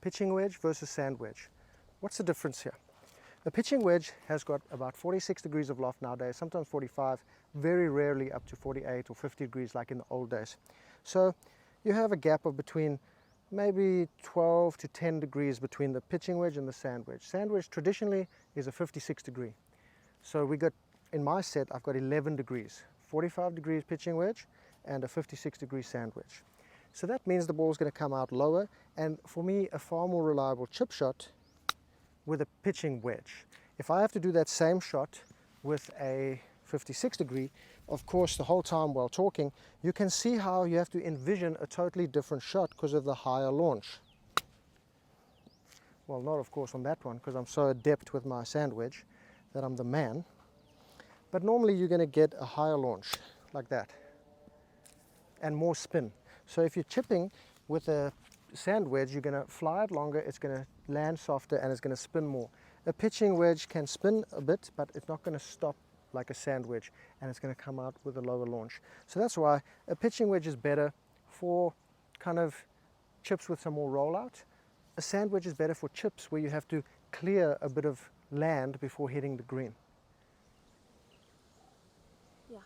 pitching wedge versus sand wedge. What's the difference here? A pitching wedge has got about 46 degrees of loft nowadays, sometimes 45, very rarely up to 48 or 50 degrees like in the old days. So you have a gap of between maybe 12 to 10 degrees between the pitching wedge and the sand wedge. Sand wedge traditionally is a 56 degree. So we got, in my set, I've got 11 degrees, 45 degrees pitching wedge and a 56 degree sand wedge. So that means the ball is going to come out lower, and for me a far more reliable chip shot with a pitching wedge. If I have to do that same shot with a 56 degree, of course the whole time while talking you can see how you have to envision a totally different shot because of the higher launch. Well, not of course on that one, because I'm so adept with my sand wedge that I'm the man, but normally you're going to get a higher launch like that and more spin. So if you're chipping with a sand wedge, you're going to fly it longer, it's going to land softer, and it's going to spin more. A pitching wedge can spin a bit, but it's not going to stop like a sand wedge, and it's going to come out with a lower launch. So that's why a pitching wedge is better for kind of chips with some more rollout. A sand wedge is better for chips where you have to clear a bit of land before hitting the green. Yeah.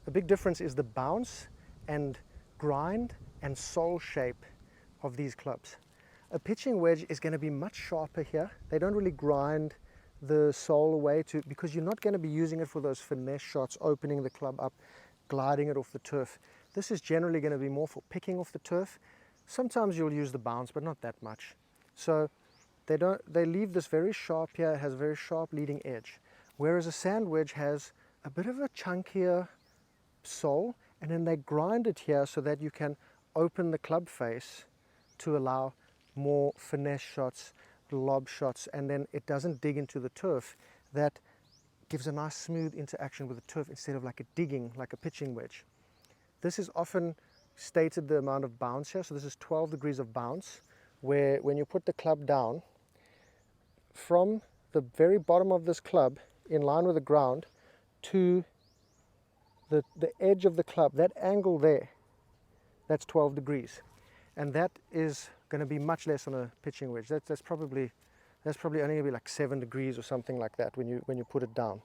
A big difference is the bounce and grind and sole shape of these clubs. A pitching wedge is going to be much sharper here. They don't really grind the sole away because you're not going to be using it for those finesse shots, opening the club up, gliding it off the turf. This is generally going to be more for picking off the turf. Sometimes you'll use the bounce, but not that much. So they leave this very sharp here, it has a very sharp leading edge. Whereas a sand wedge has a bit of a chunkier sole, and then they grind it here so that you can open the club face to allow more finesse shots, lob shots, and then it doesn't dig into the turf. That gives a nice smooth interaction with the turf instead of like a digging like a pitching wedge. This is often stated the amount of bounce here, so this is 12 degrees of bounce, where when you put the club down from the very bottom of this club in line with the ground to the edge of the club, that angle there, that's 12 degrees, and that is going to be much less on a pitching wedge. That's probably only going to be like 7 degrees or something like that when you put it down,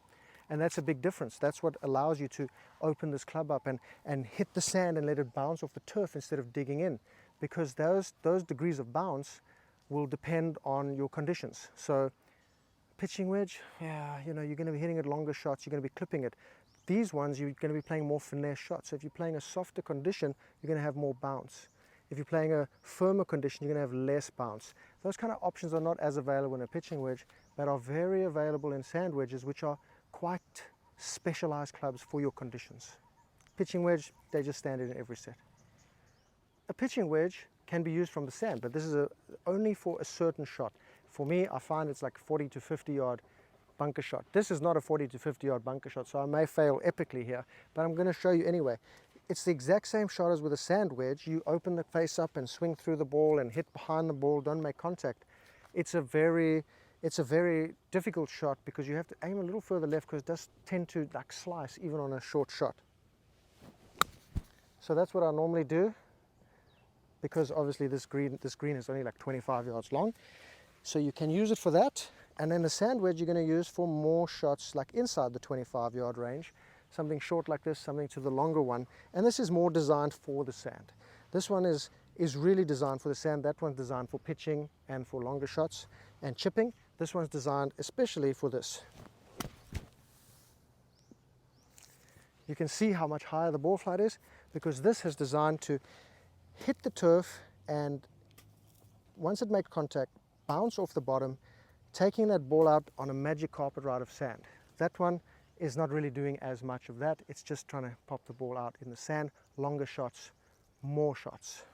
and that's a big difference. That's what allows you to open this club up and hit the sand and let it bounce off the turf instead of digging in, because those degrees of bounce will depend on your conditions. So pitching wedge, yeah, you know, you're going to be hitting it longer shots, you're going to be clipping it. These ones, you're going to be playing more finesse shots. So if you're playing a softer condition, you're going to have more bounce. If you're playing a firmer condition, you're going to have less bounce. Those kind of options are not as available in a pitching wedge, but are very available in sand wedges, which are quite specialized clubs for your conditions. Pitching wedge, they just standard in every set. A pitching wedge can be used from the sand, but this is only for a certain shot. For me, I find it's like 40 to 50 yard bunker shot. This is not a 40 to 50 yard bunker shot, so I may fail epically here, but I'm going to show you anyway. It's the exact same shot as with a sand wedge. You open the face up and swing through the ball and hit behind the ball, don't make contact. It's a very difficult shot because you have to aim a little further left, because it does tend to like slice even on a short shot. So that's what I normally do, because obviously this green is only like 25 yards long, so you can use it for that. And then the sand wedge you're going to use for more shots like inside the 25-yard range, something short like this, something to the longer one, and this is more designed for the sand. This one is really designed for the sand. That one's designed for pitching and for longer shots and chipping. This one's designed especially for this. You can see how much higher the ball flight is, because this is designed to hit the turf, and once it makes contact, bounce off the bottom, taking that ball out on a magic carpet ride of sand. That one is not really doing as much of that. It's just trying to pop the ball out in the sand. Longer shots, more shots.